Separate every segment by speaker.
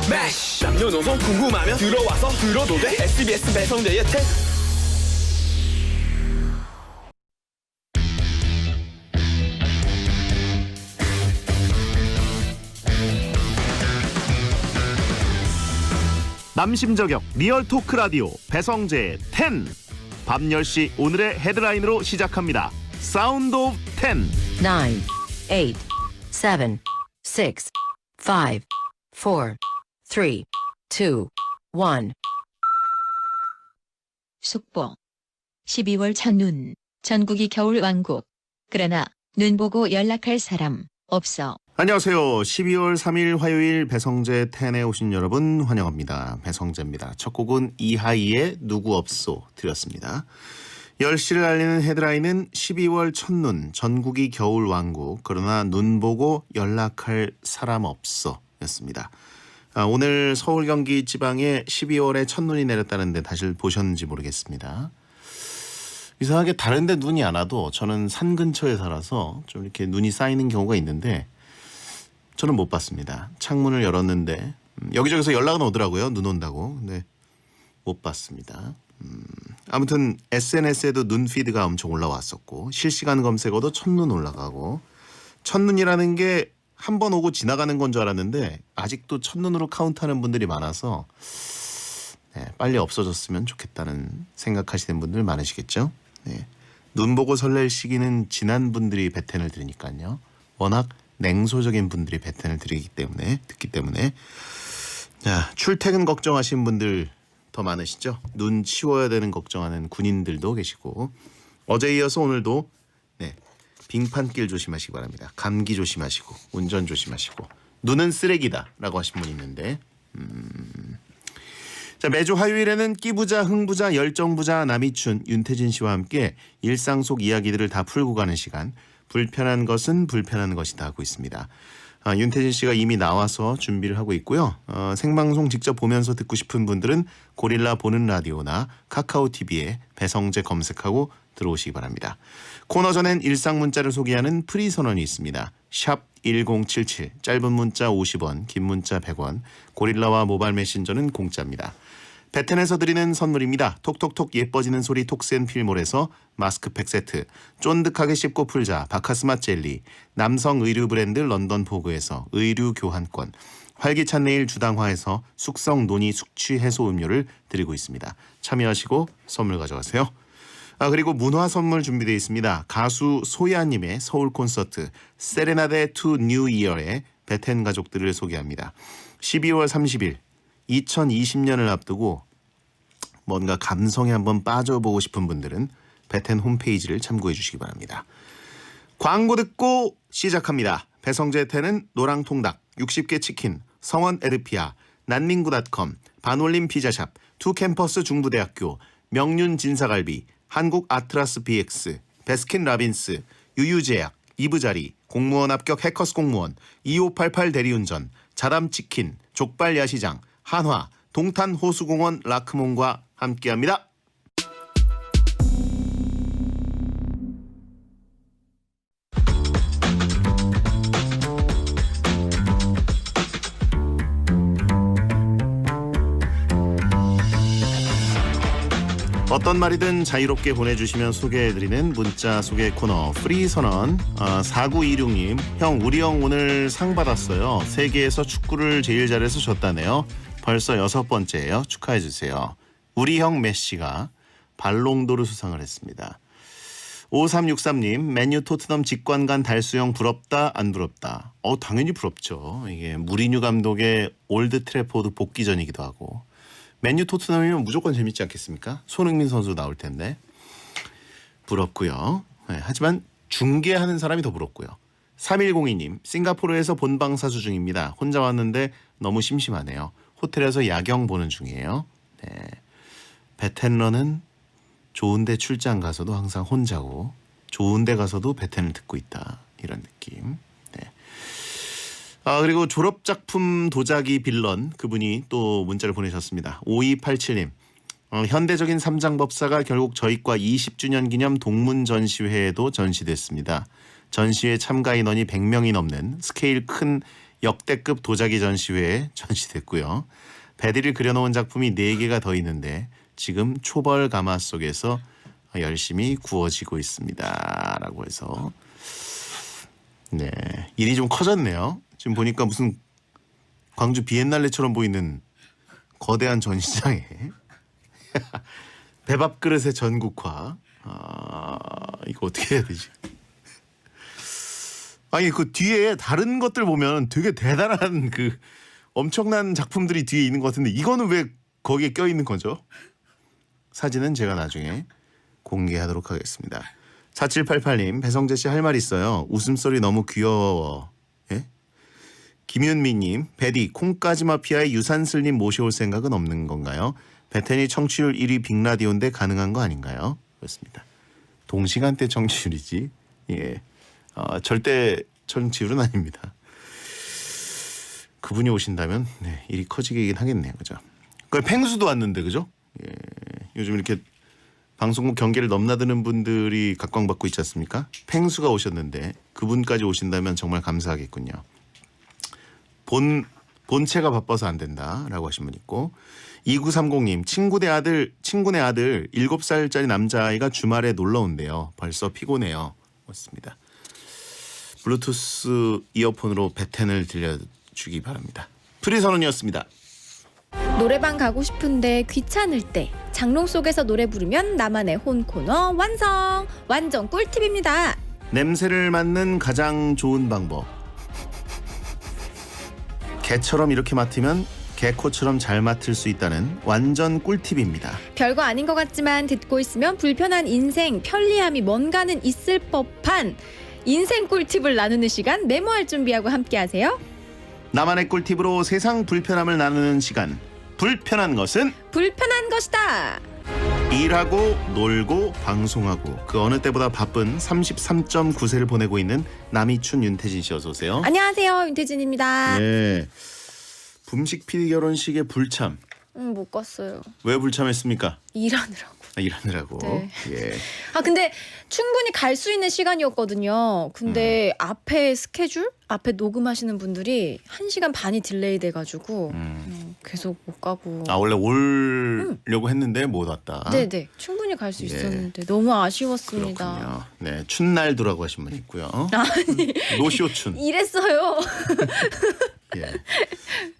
Speaker 1: 매쉬 남녀노소 궁금하면 들어와서 들어도 돼. SBS 배성재의 텐.
Speaker 2: 남심저격 리얼 토크 라디오 배성재의 10. 밤 10시 오늘의 헤드라인으로 시작합니다. 사운드 오브 10.
Speaker 3: 9, 8, 7, 6, 5, 4, 3, 2, 1.
Speaker 4: 속보. 12월 첫눈. 전국이 겨울 왕국. 그러나 눈 보고 연락할 사람 없어.
Speaker 2: 안녕하세요. 12월 3일 화요일 배성재 10에 오신 여러분 환영합니다. 배성재입니다. 첫 곡은 이하이의 누구 없소 드렸습니다. 10시를 알리는 헤드라인은 12월 첫눈, 전국이 겨울 왕국, 그러나 눈 보고 연락할 사람 없어 였습니다. 오늘 서울 경기 지방에 12월에 첫눈이 내렸다는데 다시 보셨는지 모르겠습니다. 이상하게 다른 데 눈이 안 와도 저는 산 근처에 살아서 좀 이렇게 눈이 쌓이는 경우가 있는데 저는 못 봤습니다. 창문을 열었는데 여기저기서 연락은 오더라고요. 눈 온다고. 근데 못 봤습니다. 아무튼 SNS에도 눈 피드가 엄청 올라왔었고 실시간 검색어도 첫눈 올라가고 첫눈이라는 게 한 번 오고 지나가는 건 줄 알았는데 아직도 첫눈으로 카운트하는 분들이 많아서 빨리 없어졌으면 좋겠다는 생각하시는 분들 많으시겠죠. 눈 보고 설렐 시기는 지난 분들이 베텐을 들으니까요. 워낙 냉소적인 분들이 베텐을 듣기 때문에 자, 출퇴근 걱정하시는 분들 더 많으시죠. 눈 치워야 되는 걱정하는 군인들도 계시고 어제 이어서 오늘도 빙판길 조심하시기 바랍니다. 감기 조심하시고 운전 조심하시고 눈은 쓰레기다 라고 하신 분이 있는데 자, 매주 화요일에는 끼부자, 흥부자, 열정부자 남이춘, 윤태진 씨와 함께 일상 속 이야기들을 다 풀고 가는 시간 불편한 것은 불편한 것이다 하고 있습니다. 윤태진 씨가 이미 나와서 준비를 하고 있고요. 생방송 직접 보면서 듣고 싶은 분들은 고릴라 보는 라디오나 카카오 TV에 배성재 검색하고 들어오시기 바랍니다. 코너 전엔 일상 문자를 소개하는 프리 선언이 있습니다. 샵 1077, 짧은 문자 50원, 긴 문자 100원, 고릴라와 모바일 메신저는 공짜입니다. 베텐에서 드리는 선물입니다. 톡톡톡 예뻐지는 소리 톡센 필몰에서 마스크팩 세트, 쫀득하게 씹고 풀자 바카스맛 젤리, 남성 의류 브랜드 런던 포그에서 의류 교환권, 활기찬 내일 주당화에서 숙성 논이 숙취 해소 음료를 드리고 있습니다. 참여하시고 선물 가져가세요. 그리고 문화 선물 준비되어 있습니다. 가수 소야님의 서울 콘서트 세레나데 투 뉴 이어의 베텐 가족들을 소개합니다. 12월 30일 2020년을 앞두고 뭔가 감성에 한번 빠져보고 싶은 분들은 베텐 홈페이지를 참고해 주시기 바랍니다. 광고 듣고 시작합니다. 배성재 텐은 노랑통닭, 60개 치킨, 성원 에르피아, 난닝구닷컴, 반올림 피자샵, 투캠퍼스 중부대학교, 명륜 진사갈비, 한국 아트라스 BX, 베스킨 라빈스, 유유제약, 이브자리, 공무원 합격 해커스 공무원, 2588 대리운전, 자담치킨, 족발 야시장, 한화, 동탄 호수공원 라크몬과 함께합니다. 어떤 말이든 자유롭게 보내주시면 소개해드리는 문자 소개 코너 프리 선언. 4926님, 형 우리 형 오늘 상 받았어요. 세계에서 축구를 제일 잘해서 졌다네요. 벌써 6번째예요. 축하해주세요. 우리 형 메시가 발롱도르 수상을 했습니다. 5363님, 맨유 토트넘 직관간 달수형 부럽다 안 부럽다? 당연히 부럽죠. 이게 무리뉴 감독의 올드 트래포드 복귀전이기도 하고 맨유 토트넘이면 무조건 재밌지 않겠습니까? 손흥민 선수 나올 텐데 부럽고요. 하지만 중계하는 사람이 더 부럽고요. 3102님, 싱가포르에서 본방사수 중입니다. 혼자 왔는데 너무 심심하네요. 호텔에서 야경 보는 중이에요. 베텐러는 좋은 데 출장 가서도 항상 혼자고 좋은 데 가서도 베텐을 듣고 있다. 이런 느낌. 그리고 졸업작품 도자기 빌런 그분이 또 문자를 보내셨습니다. 5287님. 현대적인 삼장법사가 결국 저희과 20주년 기념 동문 전시회에도 전시됐습니다. 전시회 참가 인원이 100명이 넘는 스케일 큰 역대급 도자기 전시회에 전시됐고요. 배디를 그려놓은 작품이 4개가 더 있는데 지금 초벌 가마 속에서 열심히 구워지고 있습니다. 라고 해서 네, 일이 좀 커졌네요. 지금 보니까 무슨 광주 비엔날레처럼 보이는 거대한 전시장에 배밥 그릇의 전국화. 이거 어떻게 해야 되지? 아니 그 뒤에 다른 것들 보면 되게 대단한 그 엄청난 작품들이 뒤에 있는 것 같은데 이거는 왜 거기에 껴 있는 거죠? 사진은 제가 나중에 공개하도록 하겠습니다. 4788님, 배성재 씨 할 말 있어요. 웃음소리 너무 귀여워. 예? 김윤미님, 배디 콩까지 마피아의 유산슬님 모셔올 생각은 없는 건가요? 베테니 청취율 1위 빅라디오인데 가능한 거 아닌가요? 그렇습니다. 동시간대 청취율이지. 예, 절대 청취율은 아닙니다. 그분이 오신다면 네, 일이 커지긴 하겠네요, 그죠? 그 팽수도 왔는데, 그죠? 예, 요즘 이렇게 방송국 경계를 넘나드는 분들이 각광받고 있지 않습니까? 팽수가 오셨는데 그분까지 오신다면 정말 감사하겠군요. 본체가 바빠서 안 된다라고 하신 분 있고 2930님 친구네 아들 7살짜리 남자아이가 주말에 놀러 온대요. 벌써 피곤해요. 맞습니다. 블루투스 이어폰으로 베텐을 들려주기 바랍니다. 프리선언이었습니다.
Speaker 5: 노래방 가고 싶은데 귀찮을 때 장롱 속에서 노래 부르면 나만의 혼 코너 완성! 완전 꿀팁입니다.
Speaker 2: 냄새를 맡는 가장 좋은 방법. 개처럼 이렇게 맡으면 개코처럼 잘 맡을 수 있다는 완전 꿀팁입니다.
Speaker 5: 별거 아닌 것 같지만 듣고 있으면 불편한 인생, 편리함이 뭔가는 있을 법한 인생 꿀팁을 나누는 시간 메모할 준비하고 함께하세요.
Speaker 2: 나만의 꿀팁으로 세상 불편함을 나누는 시간. 불편한 것은
Speaker 5: 불편한 것이다.
Speaker 2: 일하고 놀고 방송하고 그 어느 때보다 바쁜 33.9세를 보내고 있는 남이춘 윤태진 씨 어서 오세요.
Speaker 5: 안녕하세요, 윤태진입니다.
Speaker 2: 네. 붐식 PD 결혼식에 불참.
Speaker 5: 못 갔어요.
Speaker 2: 왜 불참했습니까?
Speaker 5: 일하느라고.
Speaker 2: 일하느라고.
Speaker 5: 네.
Speaker 2: 예.
Speaker 5: 근데 충분히 갈 수 있는 시간이었거든요. 근데 앞에 스케줄? 앞에 녹음하시는 분들이 1시간 반이 딜레이 돼가지고 계속 못 가고.
Speaker 2: 원래 오려고 했는데 못 왔다.
Speaker 5: 네네. 충분히 갈 수
Speaker 2: 예.
Speaker 5: 있었는데 너무 아쉬웠습니다.
Speaker 2: 그렇군요. 네, 춘날두라고 하신 분 있고요.
Speaker 5: 아니
Speaker 2: 노쇼춘.
Speaker 5: 이랬어요.
Speaker 2: 예.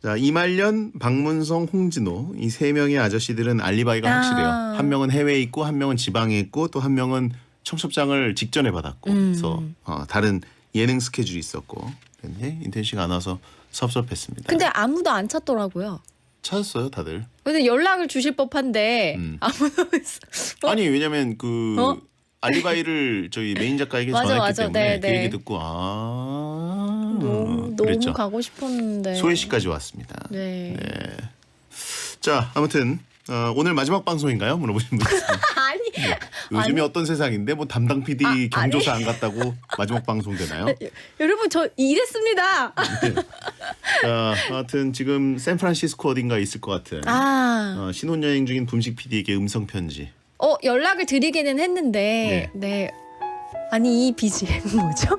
Speaker 2: 자, 이말년, 박문성, 홍진호 이 3명의 아저씨들은 알리바이가 확실해요. 한 명은 해외에 있고 한 명은 지방에 있고 또 한 명은 청첩장을 직전에 받았고 그래서 다른 예능 스케줄이 있었고 그런데 인텐 씨가 안 와서 섭섭했습니다.
Speaker 5: 근데 아무도 안 찾더라고요.
Speaker 2: 찾았어요, 다들.
Speaker 5: 근데 연락을 주실 법한데 아무도
Speaker 2: 아니 왜냐면 그 알리바이를 저희 메인 작가에게
Speaker 5: 맞아,
Speaker 2: 전했기
Speaker 5: 맞아.
Speaker 2: 때문에
Speaker 5: 네,
Speaker 2: 그
Speaker 5: 네.
Speaker 2: 얘기 듣고
Speaker 5: 너무
Speaker 2: 그랬죠.
Speaker 5: 가고 싶었는데.
Speaker 2: 소혜 씨까지 왔습니다.
Speaker 5: 네.
Speaker 2: 자, 아무튼 오늘 마지막 방송인가요? 물어보신 분 있습니다.
Speaker 5: 아니
Speaker 2: 요즘이 어떤 세상인데 뭐 담당 PD 경조사 안 갔다고 마지막 방송 되나요?
Speaker 5: 여러분 저 일했습니다.
Speaker 2: 자, 하여튼 지금 샌프란시스코 어딘가에 있을 것 같은 신혼여행 중인 붐식 PD에게 음성 편지.
Speaker 5: 연락을 드리기는 했는데 네. 아니 이 BGM 뭐죠?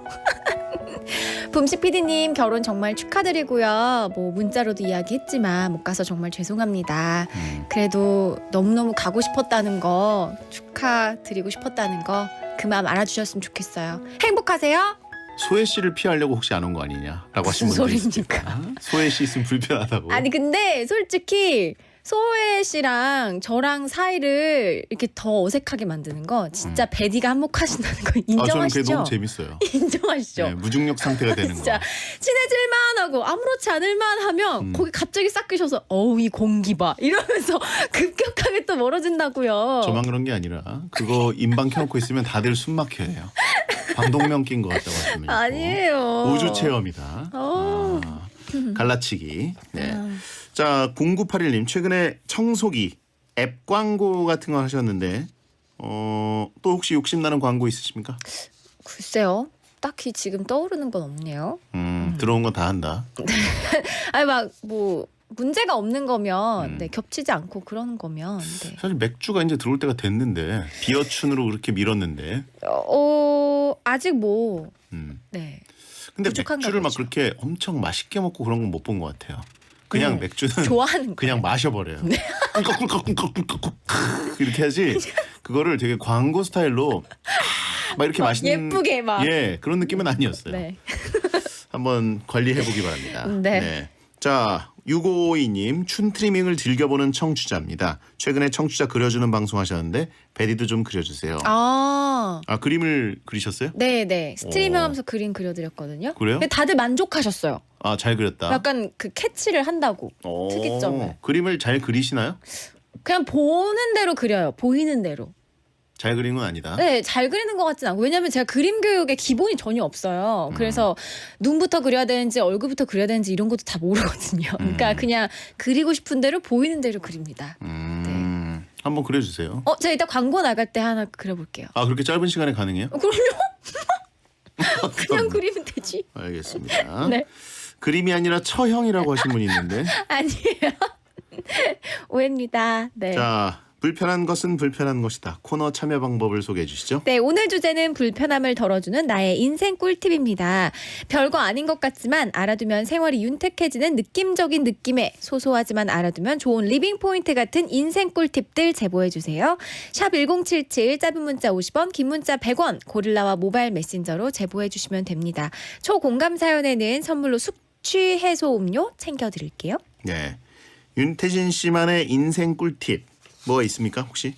Speaker 5: 붐식 PD님 결혼 정말 축하드리고요. 뭐 문자로도 이야기했지만 못 가서 정말 죄송합니다. 그래도 너무너무 가고 싶었다는 거 축하드리고 싶었다는 거 그 마음 알아주셨으면 좋겠어요. 행복하세요.
Speaker 2: 소혜 씨를 피하려고 혹시 안 온 거 아니냐라고 하신
Speaker 5: 무슨
Speaker 2: 분도 있을
Speaker 5: 소리입니까?
Speaker 2: 테니까. 소혜 씨 있으면 불편하다고.
Speaker 5: 아니 근데 솔직히 소혜 씨랑 저랑 사이를 이렇게 더 어색하게 만드는 거 진짜 배디가 한몫하신다는 거
Speaker 2: 저는
Speaker 5: 인정하시죠?
Speaker 2: 그게 너무 재밌어요.
Speaker 5: 인정하시죠?
Speaker 2: 네, 무중력 상태가 되는
Speaker 5: 진짜
Speaker 2: 거.
Speaker 5: 친해질만 하고 아무렇지 않을만 하면 거기 갑자기 싹 끄셔서 어우 이 공기 봐 이러면서 급격하게 또 멀어진다고요.
Speaker 2: 저만 그런 게 아니라 그거 인방 켜놓고 있으면 다들 숨 막혀요. 방독면 낀 것 같다고 하시면
Speaker 5: 아니에요.
Speaker 2: 우주 체험이다. 갈라치기. 네. 자, 0981님 최근에 청소기 앱 광고 같은 거 하셨는데 또 혹시 욕심나는 광고 있으십니까?
Speaker 5: 글쎄요. 딱히 지금 떠오르는 건 없네요.
Speaker 2: 들어온 건 다 한다.
Speaker 5: 아니 막 뭐 문제가 없는 거면 겹치지 않고 그런 거면
Speaker 2: 사실 맥주가 이제 들어올 때가 됐는데 비어춘으로 그렇게 밀었는데
Speaker 5: 아직 뭐
Speaker 2: 음.
Speaker 5: 네.
Speaker 2: 근데
Speaker 5: 부족한가
Speaker 2: 맥주를 막
Speaker 5: 보죠.
Speaker 2: 그렇게 엄청 맛있게 먹고 그런 건 못 본 것 같아요. 그냥
Speaker 5: 네.
Speaker 2: 맥주는
Speaker 5: 좋아하는
Speaker 2: 그냥 마셔버려요. 꿀꺽꿀꺽꿀꺽꿀꺽 이렇게 하지. 그거를 되게 광고 스타일로 막 이렇게 맛있는
Speaker 5: 예쁘게 막.
Speaker 2: 예 그런 느낌은 아니었어요.
Speaker 5: 네.
Speaker 2: 한번 관리해 보기 바랍니다.
Speaker 5: 네.
Speaker 2: 자 6552님 춘 트리밍을 즐겨보는 청취자입니다. 최근에 청취자 그려주는 방송 하셨는데 베디도 좀 그려주세요.
Speaker 5: 아.
Speaker 2: 그림을 그리셨어요?
Speaker 5: 네네. 스트리밍하면서 그림 그려드렸거든요.
Speaker 2: 그래요?
Speaker 5: 근데 다들 만족하셨어요.
Speaker 2: 아 잘 그렸다.
Speaker 5: 약간 그 캐치를 한다고
Speaker 2: 오,
Speaker 5: 특이점을.
Speaker 2: 그림을 잘 그리시나요?
Speaker 5: 그냥 보는 대로 그려요. 보이는 대로.
Speaker 2: 잘 그린 건 아니다.
Speaker 5: 네, 잘 그리는 것 같진 않고 왜냐면 제가 그림 교육에 기본이 전혀 없어요. 그래서 눈부터 그려야 되는지 얼굴부터 그려야 되는지 이런 것도 다 모르거든요. 그러니까 그냥 그리고 싶은 대로 보이는 대로 그립니다.
Speaker 2: 한번 그려주세요.
Speaker 5: 제가 이따 광고 나갈 때 하나 그려볼게요.
Speaker 2: 아 그렇게 짧은 시간에 가능해요?
Speaker 5: 그럼요. 그냥 그리면 되지.
Speaker 2: 알겠습니다.
Speaker 5: 네.
Speaker 2: 그림이 아니라 처형이라고 하신 분이 있는데
Speaker 5: 아니에요. 오해입니다. 네.
Speaker 2: 자 불편한 것은 불편한 것이다. 코너 참여 방법을 소개해 주시죠.
Speaker 5: 네, 오늘 주제는 불편함을 덜어주는 나의 인생 꿀팁입니다. 별거 아닌 것 같지만 알아두면 생활이 윤택해지는 느낌적인 느낌의 소소하지만 알아두면 좋은 리빙 포인트 같은 인생 꿀팁들 제보해 주세요. 샵 1077 짧은 문자 50원, 긴 문자 100원 고릴라와 모바일 메신저로 제보해 주시면 됩니다. 초공감 사연에는 선물로 숙취 해소 음료 챙겨드릴게요.
Speaker 2: 네, 윤태진 씨만의 인생 꿀팁 뭐가 있습니까 혹시?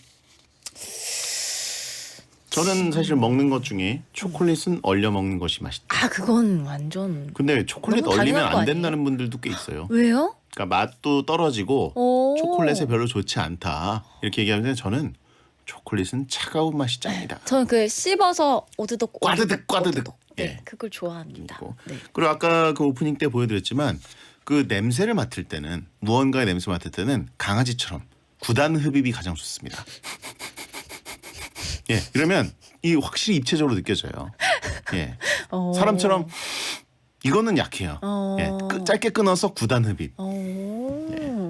Speaker 2: 저는 사실 먹는 것 중에 초콜릿은 얼려 먹는 것이 맛있다.
Speaker 5: 아, 그건 완전.
Speaker 2: 근데 초콜릿
Speaker 5: 너무
Speaker 2: 얼리면
Speaker 5: 당연한 거
Speaker 2: 안 된다는 분들도 꽤 있어요.
Speaker 5: 왜요?
Speaker 2: 그러니까 맛도 떨어지고
Speaker 5: 오.
Speaker 2: 초콜릿에 별로 좋지 않다 이렇게 얘기하는데 저는 초콜릿은 차가운 맛이 짱이다.
Speaker 5: 저는 그 씹어서 오드득
Speaker 2: 꽈드득, 꽈드득.
Speaker 5: 네,
Speaker 2: 예.
Speaker 5: 그걸 좋아합니다.
Speaker 2: 있고.
Speaker 5: 네.
Speaker 2: 그리고 아까 그 오프닝 때 보여드렸지만 그 냄새를 맡을 때는 무언가의 냄새 맡을 때는 강아지처럼 구단 흡입이 가장 좋습니다. 예, 이러면 이 확실히 입체적으로 느껴져요. 예, 사람처럼 이거는 약해요. 예, 짧게 끊어서 구단 흡입.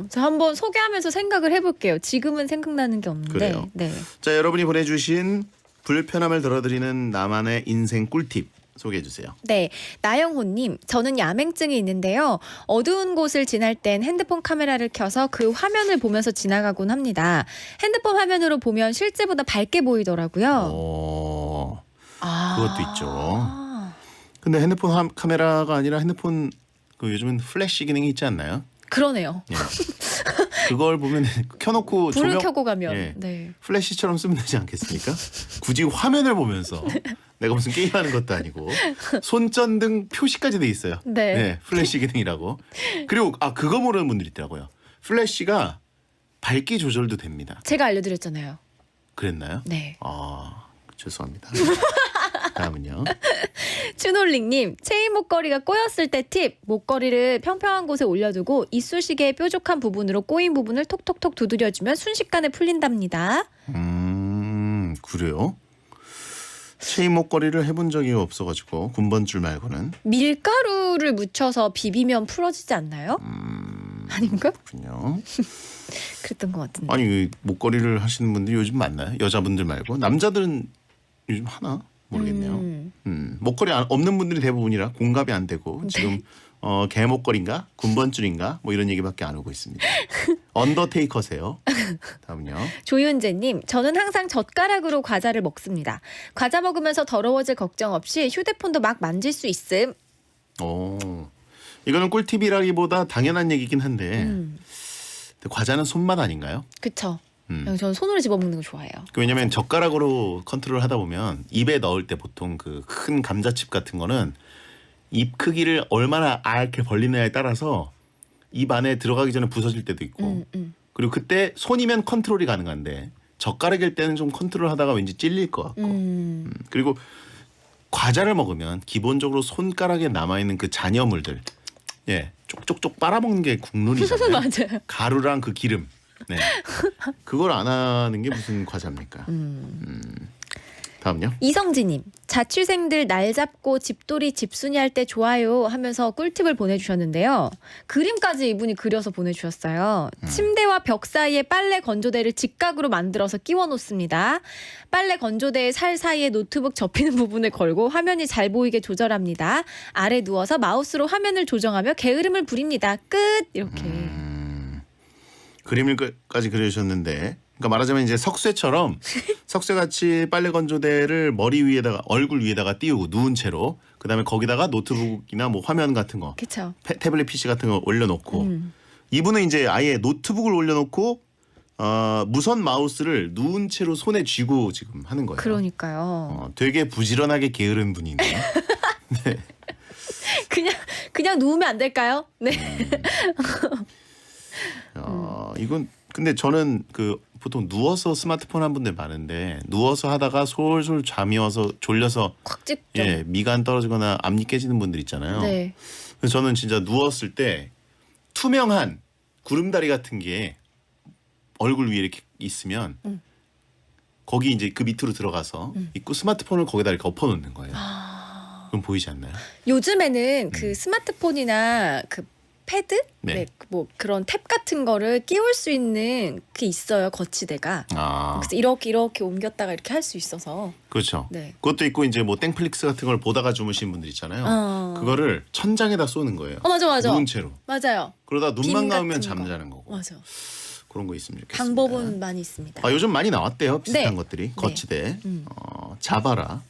Speaker 5: 저 한번 소개하면서 생각을 해볼게요. 지금은 생각나는 게 없는데.
Speaker 2: 그래요?
Speaker 5: 네.
Speaker 2: 자, 여러분이 보내주신 불편함을 덜어드리는 나만의 인생 꿀팁 소개해 주세요.
Speaker 5: 네, 나영호님, 저는 야맹증이 있는데요. 어두운 곳을 지날 땐 핸드폰 카메라를 켜서 그 화면을 보면서 지나가곤 합니다. 핸드폰 화면으로 보면 실제보다 밝게 보이더라고요.
Speaker 2: 그것도 있죠. 근데 핸드폰 카메라가 아니라 핸드폰 그 요즘은 플래시 기능이 있지 않나요?
Speaker 5: 그러네요.
Speaker 2: 예. 그걸 보면 켜놓고
Speaker 5: 불을
Speaker 2: 조명
Speaker 5: 켜고 가면.
Speaker 2: 예.
Speaker 5: 네.
Speaker 2: 플래시처럼 쓰면 되지 않겠습니까? 굳이 화면을 보면서 내가 무슨 게임하는 것도 아니고 손전등 표시까지 돼 있어요.
Speaker 5: 네.
Speaker 2: 플래시 기능이라고. 그리고 그거 모르는 분들이 있더라고요. 플래시가 밝기 조절도 됩니다.
Speaker 5: 제가 알려드렸잖아요.
Speaker 2: 그랬나요?
Speaker 5: 네.
Speaker 2: 죄송합니다. 다음은요.
Speaker 5: 춘홀링님, 체인 목걸이가 꼬였을 때 팁. 목걸이를 평평한 곳에 올려두고 이쑤시개의 뾰족한 부분으로 꼬인 부분을 톡톡톡 두드려주면 순식간에 풀린답니다.
Speaker 2: 그래요? 체인 목걸이를 해본 적이 없어가지고 군번줄 말고는.
Speaker 5: 밀가루를 묻혀서 비비면 풀어지지 않나요? 아닌가?
Speaker 2: 그렇군요.
Speaker 5: 그랬던 것 같은데.
Speaker 2: 아니 목걸이를 하시는 분들이 요즘 많나요? 여자분들 말고 남자들은 요즘 하나 모르겠네요. 목걸이 없는 분들이 대부분이라 공감이 안 되고 지금 개 목걸인가 군번줄인가 뭐 이런 얘기밖에 안 오고 있습니다. 언더테이커세요. 다음요.
Speaker 5: 조윤재님, 저는 항상 젓가락으로 과자를 먹습니다. 과자 먹으면서 더러워질 걱정 없이 휴대폰도 막 만질 수 있음.
Speaker 2: 이거는 꿀팁이라기보다 당연한 얘기긴 한데 근데 과자는 손맛 아닌가요?
Speaker 5: 그쵸. 저는 손으로 집어먹는 거 좋아해요.
Speaker 2: 왜냐면 젓가락으로 컨트롤 하다 보면 입에 넣을 때 보통 그 큰 감자칩 같은 거는 입 크기를 얼마나 알게 벌리느냐에 따라서 입 안에 들어가기 전에 부서질 때도 있고 그리고 그때 손이면 컨트롤이 가능한데 젓가락일 때는 좀 컨트롤 하다가 왠지 찔릴 것 같고 그리고 과자를 먹으면 기본적으로 손가락에 남아있는 그 잔여물들 쪽쪽쪽 빨아먹는 게 국룰이잖아요.
Speaker 5: 맞아요.
Speaker 2: 가루랑 그 기름. 네. 그걸 안 하는 게 무슨 과자입니까? 다음요.
Speaker 5: 이성진님, 자취생들 날 잡고 집돌이 집순이 할 때 좋아요 하면서 꿀팁을 보내주셨는데요. 그림까지 이분이 그려서 보내주셨어요. 침대와 벽 사이에 빨래 건조대를 직각으로 만들어서 끼워 놓습니다. 빨래 건조대의 살 사이에 노트북 접히는 부분을 걸고 화면이 잘 보이게 조절합니다. 아래 누워서 마우스로 화면을 조정하며 게으름을 부립니다. 끝! 이렇게.
Speaker 2: 그림을까지 그려주셨는데, 그러니까 말하자면 이제 석쇠처럼 석쇠같이 빨래 건조대를 머리 위에다가 얼굴 위에다가 띄우고 누운 채로 그다음에 거기다가 노트북이나 뭐 화면 같은 거,
Speaker 5: 그쵸.
Speaker 2: 태블릿 PC 같은 거 올려놓고 이분은 이제 아예 노트북을 올려놓고 무선 마우스를 누운 채로 손에 쥐고 지금 하는 거예요.
Speaker 5: 그러니까요.
Speaker 2: 되게 부지런하게 게으른 분이네요. 네.
Speaker 5: 그냥 누우면 안 될까요? 네.
Speaker 2: 이건 근데 저는 그 보통 누워서 스마트폰 한 분들 많은데 누워서 하다가 솔솔 잠이 와서 졸려서
Speaker 5: 콱 찍죠.
Speaker 2: 예, 미간 떨어지거나 앞니 깨지는 분들 있잖아요.
Speaker 5: 네.
Speaker 2: 그래서 저는 진짜 누웠을 때 투명한 구름다리 같은 게 얼굴 위에 이렇게 있으면 거기 이제 그 밑으로 들어가서 있고 스마트폰을 거기다 이렇게 엎어놓는 거예요. 그럼 보이지 않나요?
Speaker 5: 요즘에는 그 스마트폰이나 그 패드?
Speaker 2: 네.
Speaker 5: 네. 뭐 그런 탭 같은 거를 끼울 수 있는 게 있어요. 거치대가. 그래서 이렇게 옮겼다가 이렇게 할 수 있어서.
Speaker 2: 그렇죠.
Speaker 5: 네.
Speaker 2: 그것도 있고 이제 뭐 땡플릭스 같은 걸 보다가 주무시는 분들 있잖아요. 그거를 천장에다 쏘는 거예요.
Speaker 5: 맞아.
Speaker 2: 누운 채로.
Speaker 5: 맞아요.
Speaker 2: 그러다
Speaker 5: 빔
Speaker 2: 눈만 감으면
Speaker 5: 같은 거.
Speaker 2: 잠자는 거고.
Speaker 5: 맞아.
Speaker 2: 그런 거 있으면 좋겠습니다.
Speaker 5: 방법은 많이 있습니다.
Speaker 2: 요즘 많이 나왔대요. 비슷한
Speaker 5: 네.
Speaker 2: 것들이. 거치대. 자바라.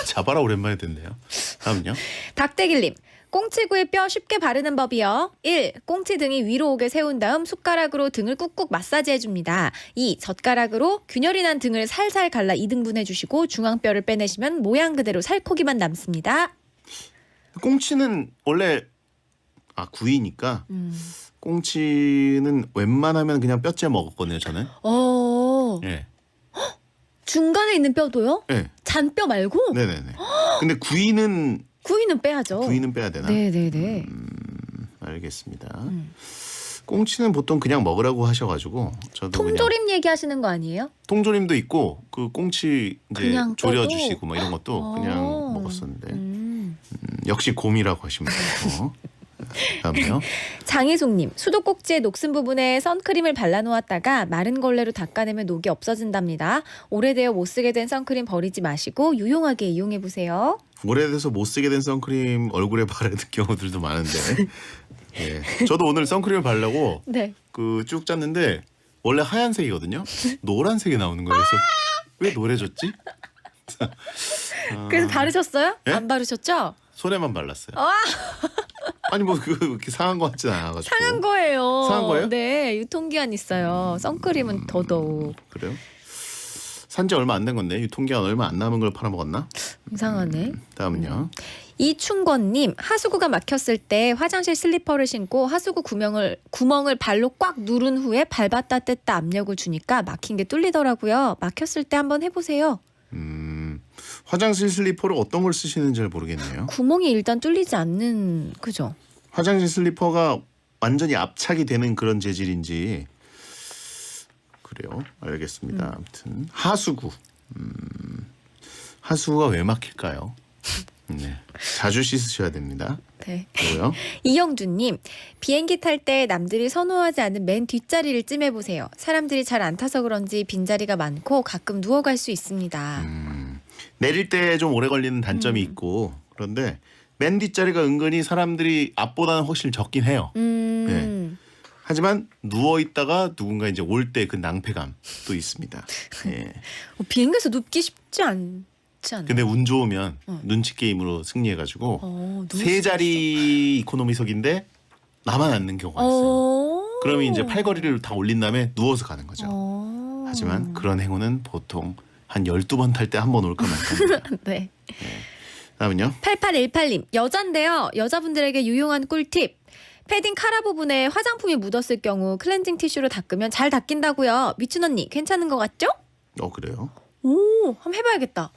Speaker 2: 자바라 오랜만에 듣네요. 다음요.
Speaker 5: 박대길님. 꽁치구에 뼈 쉽게 바르는 법이요. 1. 꽁치 등이 위로 오게 세운 다음 숟가락으로 등을 꾹꾹 마사지해줍니다. 2. 젓가락으로 균열이 난 등을 살살 갈라 2등분 해주시고 중앙뼈를 빼내시면 모양 그대로 살코기만 남습니다.
Speaker 2: 꽁치는 원래 구이니까 꽁치는 웬만하면 그냥 뼈째 먹었거든요. 저는. 예.
Speaker 5: 중간에 있는 뼈도요?
Speaker 2: 예.
Speaker 5: 잔뼈 말고?
Speaker 2: 네네네. 근데 구이는
Speaker 5: 빼야죠.
Speaker 2: 빼야 되나?
Speaker 5: 네네네.
Speaker 2: 알겠습니다. 꽁치는 보통 그냥 먹으라고 하셔가지고 저도
Speaker 5: 통조림 얘기하시는 거 아니에요?
Speaker 2: 통조림도 있고 그 꽁치 이제
Speaker 5: 그냥
Speaker 2: 졸여주시고 막 이런 것도 그냥 먹었었는데 역시 곰이라고 하시면 되고. 다음요.
Speaker 5: 장희숙님, 수도꼭지의 녹슨 부분에 선크림을 발라놓았다가 마른 걸레로 닦아내면 녹이 없어진답니다. 오래되어 못 쓰게 된 선크림 버리지 마시고 유용하게 이용해보세요.
Speaker 2: 오래돼서 못 쓰게 된 선크림 얼굴에 바르는 경우들도 많은데 예. 저도 오늘 선크림을 바르려고
Speaker 5: 네.
Speaker 2: 그 쭉 짰는데 원래 하얀색이거든요. 노란색이 나오는 거예요. 그래서 왜 노래졌지?
Speaker 5: 그래서 바르셨어요?
Speaker 2: 예?
Speaker 5: 안 바르셨죠?
Speaker 2: 손에만 발랐어요. 아니 뭐 그렇게 상한 거 같진 않아가지고.
Speaker 5: 상한 거예요.
Speaker 2: 상한 거예요?
Speaker 5: 네, 유통기한 있어요. 선크림은 더더욱.
Speaker 2: 그래요? 산지 얼마 안 된 건데 유통기한 얼마 안 남은 걸 팔아먹었나?
Speaker 5: 이상하네.
Speaker 2: 다음은요.
Speaker 5: 이충권님, 하수구가 막혔을 때 화장실 슬리퍼를 신고 하수구 구멍을 발로 꽉 누른 후에 밟았다 뗐다 압력을 주니까 막힌 게 뚫리더라고요. 막혔을 때 한번 해보세요.
Speaker 2: 화장실 슬리퍼를 어떤 걸 쓰시는지 잘 모르겠네요.
Speaker 5: 구멍이 일단 뚫리지 않는, 그죠?
Speaker 2: 화장실 슬리퍼가 완전히 압착이 되는 그런 재질인지 그래요. 알겠습니다. 아무튼 하수구. 하수구가 왜 막힐까요? 네. 자주 씻으셔야 됩니다.
Speaker 5: 네.
Speaker 2: 그리고요.
Speaker 5: 이영준님, 비행기 탈 때 남들이 선호하지 않는 맨 뒷자리를 찜해보세요. 사람들이 잘 안 타서 그런지 빈자리가 많고 가끔 누워갈 수 있습니다.
Speaker 2: 내릴 때 좀 오래 걸리는 단점이 있고 그런데 맨 뒷자리가 은근히 사람들이 앞보다는 훨씬 적긴 해요. 네. 하지만 누워 있다가 누군가 이제 올 때 그 낭패감도 있습니다. 예.
Speaker 5: 비행기에서 눕기 쉽지 않지 않나요?
Speaker 2: 근데 운 좋으면 눈치 게임으로 승리해가지고 세 자리 이코노미석인데 나만 앉는 경우가 있어요. 그러면 이제 팔걸이를 다 올린 다음에 누워서 가는 거죠. 하지만 그런 행운은 보통 한 12번 탈 때 한 번 올까 말까.
Speaker 5: 네.
Speaker 2: 다음은요.
Speaker 5: 8818님, 여잔데요. 여자분들에게 유용한 꿀팁. 패딩 카라 부분에 화장품이 묻었을 경우 클렌징 티슈로 닦으면 잘 닦인다고요. 미춘 언니, 괜찮은 것 같죠?
Speaker 2: 그래요?
Speaker 5: 오, 한번 해봐야겠다.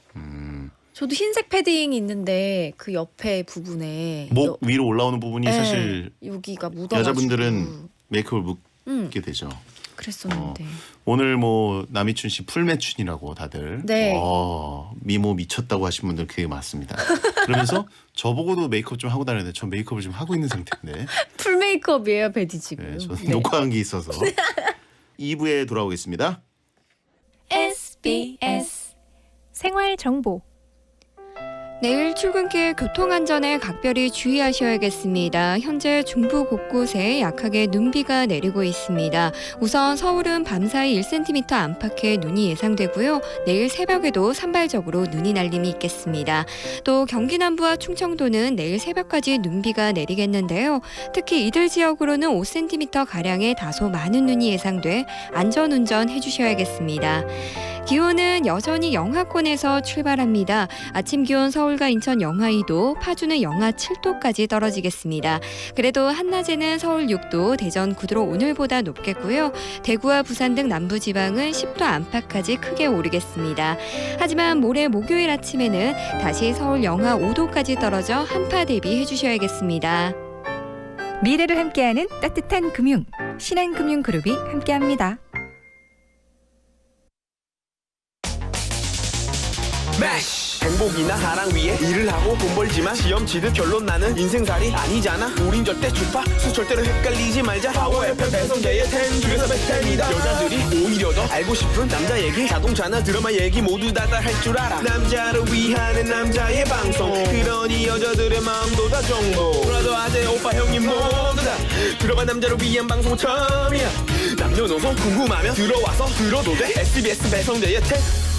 Speaker 5: 저도 흰색 패딩이 있는데 그 옆에 부분에
Speaker 2: 목 위로 올라오는 부분이
Speaker 5: 네,
Speaker 2: 사실
Speaker 5: 여기가 묻어가지고
Speaker 2: 여자분들은 메이크업을 묻게 되죠.
Speaker 5: 그랬었는데.
Speaker 2: 오늘 뭐 남이춘 씨 풀매춘이라고 다들
Speaker 5: 네.
Speaker 2: 미모 미쳤다고 하신 분들 그게 맞습니다. 그러면서 저보고도 메이크업 좀 하고 다녔는데 전 메이크업을 좀 하고 있는 상태인데
Speaker 5: 풀 메이크업이에요, 베디 지금.
Speaker 2: 네, 저는 녹화한 게 있어서 2부에 돌아오겠습니다.
Speaker 5: SBS 생활 정보.
Speaker 6: 내일 출근길 교통안전에 각별히 주의하셔야겠습니다. 현재 중부 곳곳에 약하게 눈비가 내리고 있습니다. 우선 서울은 밤사이 1cm 안팎의 눈이 예상되고요. 내일 새벽에도 산발적으로 눈이 날림이 있겠습니다. 또 경기 남부와 충청도는 내일 새벽까지 눈비가 내리겠는데요. 특히 이들 지역으로는 5cm가량의 다소 많은 눈이 예상돼 안전운전 해주셔야겠습니다. 기온은 여전히 영하권에서 출발합니다. 아침 기온 서울과 인천 영하 2도, 파주는 영하 7도까지 떨어지겠습니다. 그래도 한낮에는 서울 6도, 대전 9도로 오늘보다 높겠고요. 대구와 부산 등 남부지방은 10도 안팎까지 크게 오르겠습니다. 하지만 모레 목요일 아침에는 다시 서울 영하 5도까지 떨어져 한파 대비해 주셔야겠습니다.
Speaker 7: 미래를 함께하는 따뜻한 금융, 신한금융그룹이 함께합니다.
Speaker 1: 매쉬 행복이나 사랑 위해 일을 하고 돈 벌지만 시험 치듯 결론 나는 인생살이 아니잖아. 우린 절대 주파수 절대로 헷갈리지 말자. 파워 FM 배성재의 10 중에서 110이다. 여자들이 오히려 더 알고 싶은 남자 얘기, 자동차나 드라마 얘기 모두 다 할 줄 알아. 남자를 위한 남자의 방송, 그러니 여자들의 마음도 다 정보. 브라더 아재 오빠 형님 모두 다 들어봐. 남자를 위한 방송 처음이야. 남녀노소 궁금하면 들어와서 들어도 돼. SBS 배성재의 10.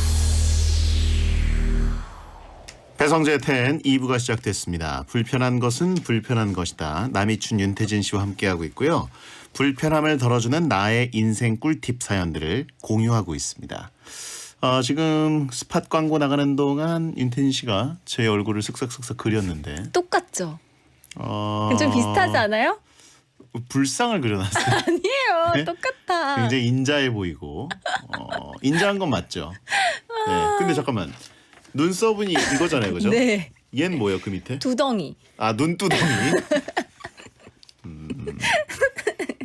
Speaker 2: 배성재 10 2부가 시작됐습니다. 불편한 것은 불편한 것이다. 남이춘 윤태진 씨와 함께하고 있고요. 불편함을 덜어주는 나의 인생 꿀팁 사연들을 공유하고 있습니다. 지금 스팟 광고 나가는 동안 윤태진 씨가 제 얼굴을 쓱싹쓱싹 그렸는데
Speaker 5: 똑같죠?
Speaker 2: 어,
Speaker 5: 좀 비슷하지 않아요?
Speaker 2: 불상을 그려놨어요.
Speaker 5: 아니에요.
Speaker 2: 네?
Speaker 5: 똑같아.
Speaker 2: 굉장히 인자해 보이고 인자한 건 맞죠. 네. 근데 잠깐만, 눈썹은 이거잖아요, 그죠?
Speaker 5: 네.
Speaker 2: 얘는 뭐예요, 그 밑에?
Speaker 5: 두덩이.
Speaker 2: 아, 눈두덩이.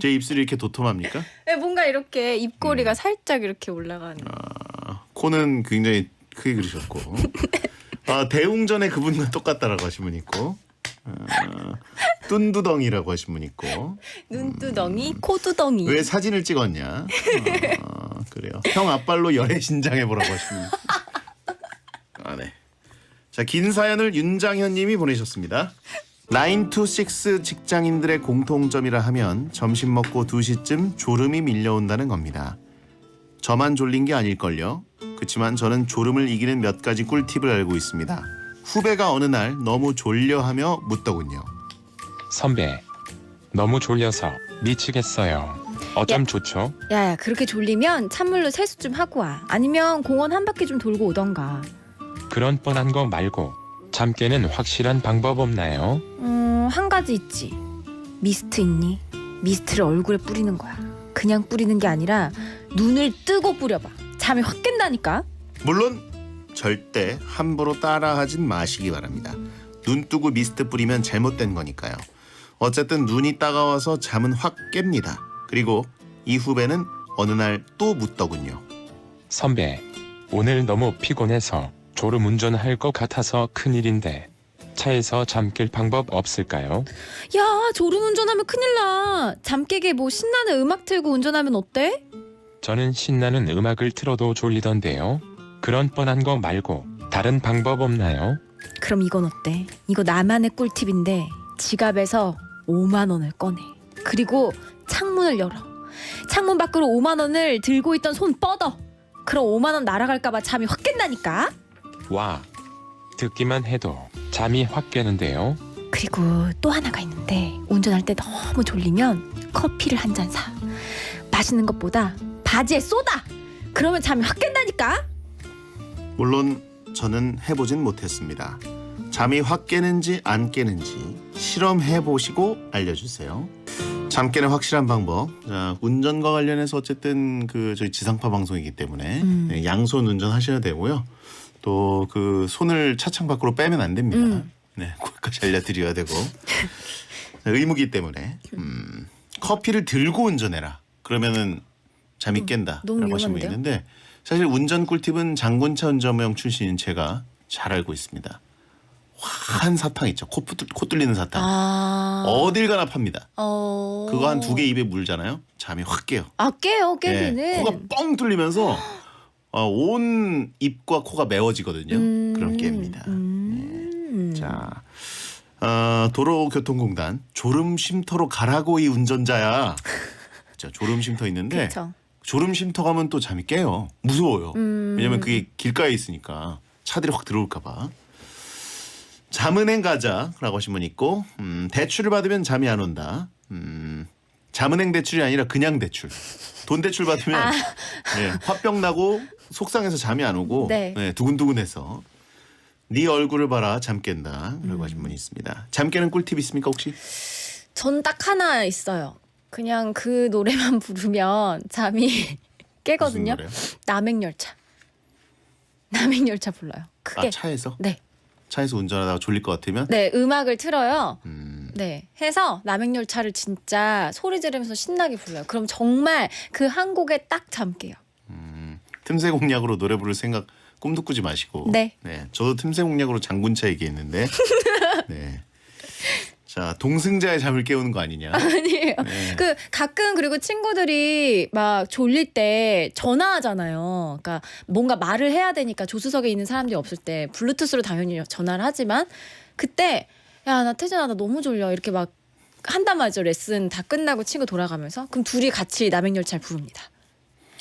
Speaker 2: 제 입술이 이렇게 도톰합니까?
Speaker 5: 네, 뭔가 이렇게 입꼬리가 살짝 이렇게 올라가는.
Speaker 2: 코는 굉장히 크게 그리셨고. 대웅전에 그분과 똑같다라고 하신 분 있고. 뚠두덩이라고 하신 분 있고.
Speaker 5: 눈두덩이, 코두덩이.
Speaker 2: 왜 사진을 찍었냐? 그래요. 형 앞발로 열애 신장해 보라고 하신 분 있고. 네. 자, 긴 사연을 윤장현 님이 보내셨습니다. 9 to 6 직장인들의 공통점이라 하면 점심 먹고 2시쯤 졸음이 밀려온다는 겁니다. 저만 졸린 게 아닐걸요. 그치만 저는 졸음을 이기는 몇 가지 꿀팁을 알고 있습니다. 후배가 어느 날 너무 졸려하며 묻더군요.
Speaker 8: 선배, 너무 졸려서 미치겠어요. 어쩜 좋죠?
Speaker 5: 야야, 그렇게 졸리면 찬물로 세수 좀 하고 와. 아니면 공원 한 바퀴 좀 돌고 오던가.
Speaker 8: 그런 뻔한 거 말고 잠 깨는 확실한 방법 없나요?
Speaker 5: 한 가지 있지. 미스트 있니? 미스트를 얼굴에 뿌리는 거야. 그냥 뿌리는 게 아니라 눈을 뜨고 뿌려봐. 잠이 확 깬다니까.
Speaker 2: 물론 절대 함부로 따라하진 마시기 바랍니다. 눈 뜨고 미스트 뿌리면 잘못된 거니까요. 어쨌든 눈이 따가워서 잠은 확 깹니다. 그리고 이 후배는 어느 날 또 묻더군요.
Speaker 8: 선배, 오늘 너무 피곤해서 졸음 운전할 것 같아서 큰일인데 차에서 잠 깰 방법 없을까요?
Speaker 5: 야, 졸음 운전하면 큰일 나. 잠 깨게 뭐 신나는 음악 틀고 운전하면 어때?
Speaker 8: 저는 신나는 음악을 틀어도 졸리던데요. 그런 뻔한 거 말고 다른 방법 없나요?
Speaker 5: 그럼 이건 어때? 이거 나만의 꿀팁인데 지갑에서 5만 원을 꺼내. 그리고 창문을 열어. 창문 밖으로 5만 원을 들고 있던 손 뻗어. 그럼 5만 원 날아갈까 봐 잠이 확 깬다니까.
Speaker 8: 와, 듣기만 해도 잠이 확 깨는데요.
Speaker 5: 그리고 또 하나가 있는데 운전할 때 너무 졸리면 커피를 한 잔 사. 맛있는 것보다 바지에 쏟아. 그러면 잠이 확 깬다니까.
Speaker 2: 물론 저는 해보진 못했습니다. 잠이 확 깨는지 안 깨는지 실험해보시고 알려주세요. 잠 깨는 확실한 방법. 자, 운전과 관련해서 어쨌든 저희 지상파 방송이기 때문에 네, 양손 운전하셔야 되고요. 또 그 손을 차창 밖으로 빼면 안 됩니다. 네, 거기까지 알려드려야 되고 의무기 때문에 커피를 들고 운전해라. 그러면은 잠이
Speaker 5: 너무
Speaker 2: 깬다라고 하신 분이
Speaker 5: 위험한데요?
Speaker 2: 있는데 사실 운전 꿀팁은 장군차 운전병 출신인 제가 잘 알고 있습니다. 화한 사탕 있죠. 코 뚫리는 사탕. 어딜 가나 팝니다. 그거 한 2개 입에 물잖아요. 잠이 확 깨요.
Speaker 5: 아 깨요 깨기는.
Speaker 2: 예, 코가 뻥 뚫리면서 온 입과 코가 메워지거든요. 그럼 깹니다. 자, 도로교통공단 졸음 쉼터로 가라고 이 운전자야. 자, 졸음 쉼터 있는데
Speaker 5: 그쵸.
Speaker 2: 졸음 쉼터 가면 또 잠이 깨요. 무서워요. 왜냐면 그게 길가에 있으니까 차들이 확 들어올까 봐. 잠은행 가자라고 하신 분 있고 대출을 받으면 잠이 안 온다. 잠은행 대출이 아니라 그냥 대출. 돈 대출 받으면 예, 화병 나고 속상해서 잠이 안 오고
Speaker 5: 네.
Speaker 2: 예, 두근두근해서 네 얼굴을 봐라 잠 깬다 라고 하신 분이 있습니다. 잠 깨는 꿀팁 있습니까 혹시?
Speaker 5: 전 딱 하나 있어요. 그냥 그 노래만 부르면 잠이 깨거든요.
Speaker 2: 무슨 노래요?
Speaker 5: 남행열차. 남행열차 불러요. 크게.
Speaker 2: 아 차에서?
Speaker 5: 네.
Speaker 2: 차에서 운전하다가 졸릴 것 같으면?
Speaker 5: 네, 음악을 틀어요. 네, 해서 남행열차를 진짜 소리 지르면서 신나게 불러요. 그럼 정말 그 한 곡에 딱 잠 깨요.
Speaker 2: 틈새 공략으로 노래 부를 생각 꿈도 꾸지 마시고.
Speaker 5: 네.
Speaker 2: 저도 틈새 공략으로 장군차 얘기했는데. 네. 자, 동승자의 잠을 깨우는 거 아니냐?
Speaker 5: 아니에요.
Speaker 2: 네.
Speaker 5: 그 가끔 그리고 친구들이 막 졸릴 때 전화하잖아요. 그러니까 뭔가 말을 해야 되니까 조수석에 있는 사람들이 없을 때 블루투스로 당연히 전화를 하지만 그때 야, 나 태준아 나 너무 졸려 이렇게 막 한단 말이죠. 레슨 다 끝나고 친구 돌아가면서 그럼 둘이 같이 남행열차를 부릅니다.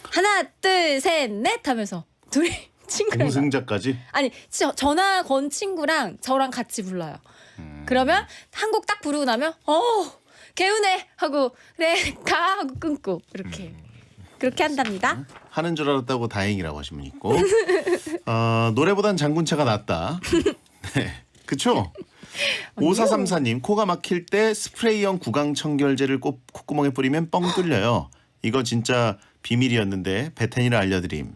Speaker 5: 하나 둘 셋 넷 하면서 둘이 친구랑
Speaker 2: 동승자까지?
Speaker 5: 아니 전화 건 친구랑 저랑 같이 불러요. 그러면 한 곡 딱 부르고 나면 개운해 하고 그래 가 하고 끊고 이렇게 그렇게 한답니다.
Speaker 2: 하는 줄 알았다고 다행이라고 하신 분 있고. 노래보단 장군차가 낫다. 네. 그쵸? 5434님 코가 막힐 때 스프레이형 구강청결제를 콧구멍에 뿌리면 뻥 뚫려요. 이거 진짜 비밀이었는데 베테니를 알려드림.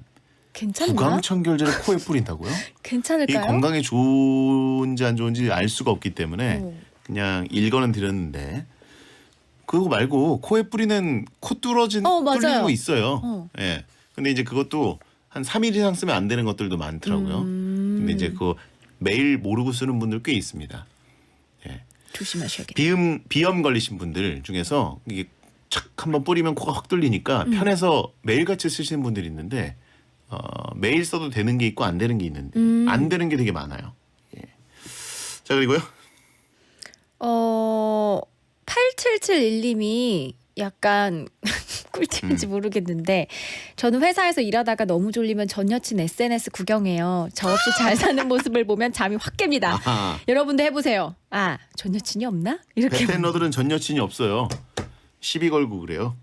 Speaker 5: 괜찮나?
Speaker 2: 구강청결제를 코에 뿌린다고요? 이게
Speaker 5: 괜찮을까요?
Speaker 2: 건강에 좋은지 안 좋은지 알 수가 없기 때문에 그냥 일거는 드렸는데 그거 말고 코에 뿌리는 코 뚫리는
Speaker 5: 맞아요.
Speaker 2: 거 있어요. 예. 근데 이제 그것도 한 3일 이상 쓰면 안 되는 것들도 많더라고요. 근데 이제 그거 매일 모르고 쓰는 분들 꽤 있습니다. 예.
Speaker 5: 조심하셔야겠네요.
Speaker 2: 비염 걸리신 분들 중에서 이게 착 한번 뿌리면 코가 확 뚫리니까 편해서 매일같이 쓰시는 분들이 있는데 매일 써도 되는 게 있고 안 되는 게 있는데 안 되는 게 되게 많아요. 예. 자 그리고요.
Speaker 5: 8771님이 약간 꿀팁인지 모르겠는데 저는 회사에서 일하다가 너무 졸리면 전 여친 SNS 구경해요. 저 없이 잘 사는 모습을 보면 잠이 확 깹니다.
Speaker 2: 아하.
Speaker 5: 여러분도 해보세요. 전 여친이 없나? 이렇게
Speaker 2: 베테너들은 전 여친이 없어요. 시비 걸고 그래요.